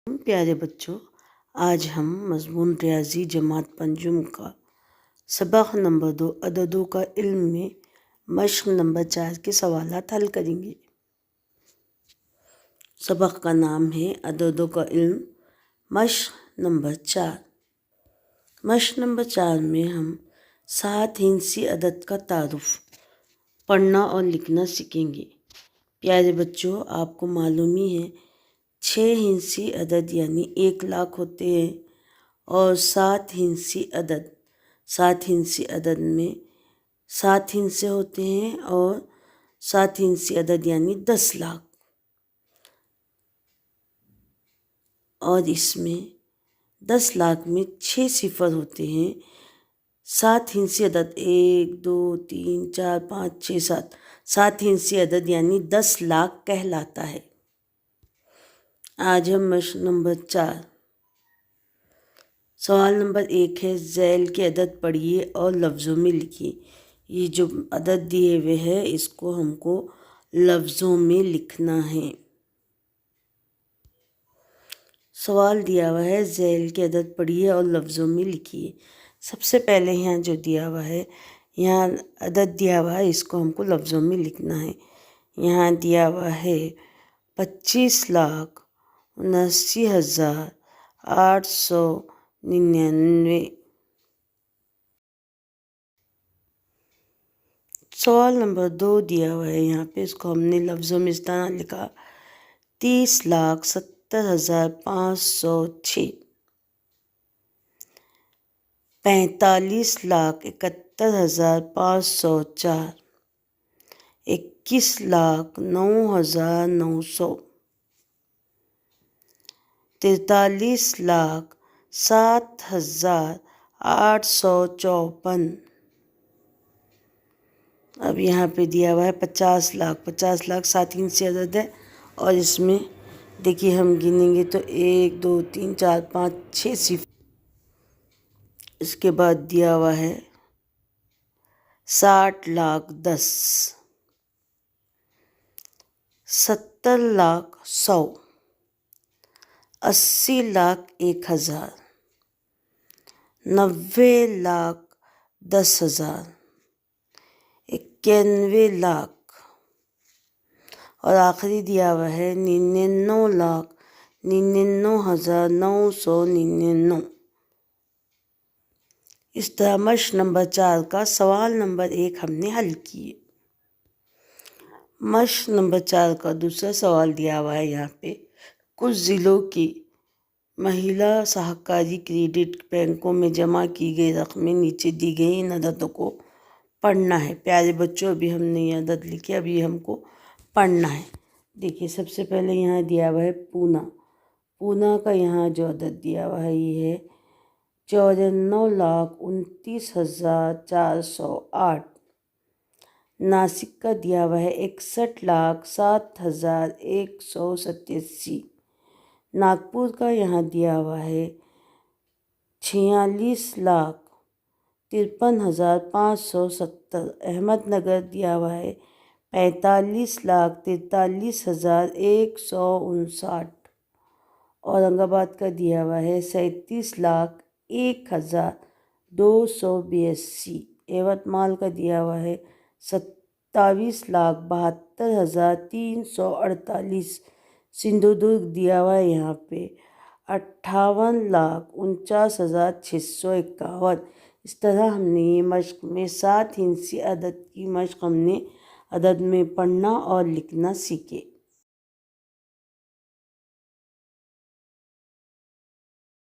प्यारे बच्चों, आज हम मज़मून रियाज़ी जमात पंजुम का सबक नंबर 2 अददों का इल्म में मश्क नंबर 4 के सवालात हल करेंगे। सबक का नाम है अददों का इल्म मश्क नंबर 4। मश्क नंबर 4 में हम 7 हिंसी अदद का तारुफ पढ़ना और लिखना सीखेंगे। प्यारे बच्चों, आपको मालूम ही है 6 हिंसी अदद यानी 1 लाख होते हैं और 7 हिंसी अदद में 7 हिंसे होते हैं और 7 हिंसी अदद यानी 10 लाख। और इसमें 10 लाख में 6 सिफर होते हैं। 7 हिंसी अदद 1 2 3 4 5 6 7 7 हिंसी अदद यानी 10 लाख कहलाता है। आज हम मश्क नंबर 4 सवाल नंबर 1 है, ज़ैल के अदद पढ़िए और लफ्ज़ों में लिखिए। ये जो अदद दिए हुए हैं इसको हमको लफ्ज़ों में लिखना है। सवाल दिया हुआ है, ज़ैल के अदद पढ़िए और लफ्ज़ों में लिखिए। सबसे पहले यहाँ जो दिया हुआ है, यहाँ अदद दिया हुआ है, इसको हमको लफ्ज़ों में लिखना है। यहाँ दिया हुआ है 25,79,899। सवाल नंबर 2 दिया हुआ है, यहाँ पे इसको हमने लफ्ज़ों में इस तरह लिखा 30,70,506। 45,71,504। 21,09,900। 43,07,854। अब यहाँ पे दिया हुआ है 50 लाख। 50 लाख 7 हिंसी अदद है और इसमें देखिए हम गिनेंगे तो 1 2 3 4 5 6 सिफर। इसके बाद दिया हुआ है 60,10,000। 70,100,000। 80,01,000। 90,10,000। 91,00,000 और आखिरी दिया हुआ है 99,99,999। इस तरह मश्क नंबर 4 का सवाल नंबर 1 हमने हल किए। मश्क नंबर 4 का दूसरा सवाल दिया हुआ है, यहाँ पे कुछ ज़िलों की महिला सहकारी क्रेडिट बैंकों में जमा की गई रकमें नीचे दी गई इन अददों को पढ़ना है। प्यारे बच्चों, अभी हमने ये अदद लिखे, अभी हमको पढ़ना है। देखिए सबसे पहले यहाँ दिया हुआ है पूना का यहाँ जो अदद दिया हुआ है ये है 94,29,408। नासिक का दिया हुआ है 61,07,187। नागपुर का यहाँ दिया हुआ है 46,53,570। अहमदनगर दिया हुआ है 45,43,159। औरंगाबाद का दिया हुआ है 37,01,282। यवतमाल का दिया हुआ है 27,72,348। सिंधुदुर्ग दिया हुआ है यहाँ पे 58,49,651। इस तरह हमने ये मश्क में 7 हिंसी अदद की मश्क हमने अदद में पढ़ना और लिखना सीखे।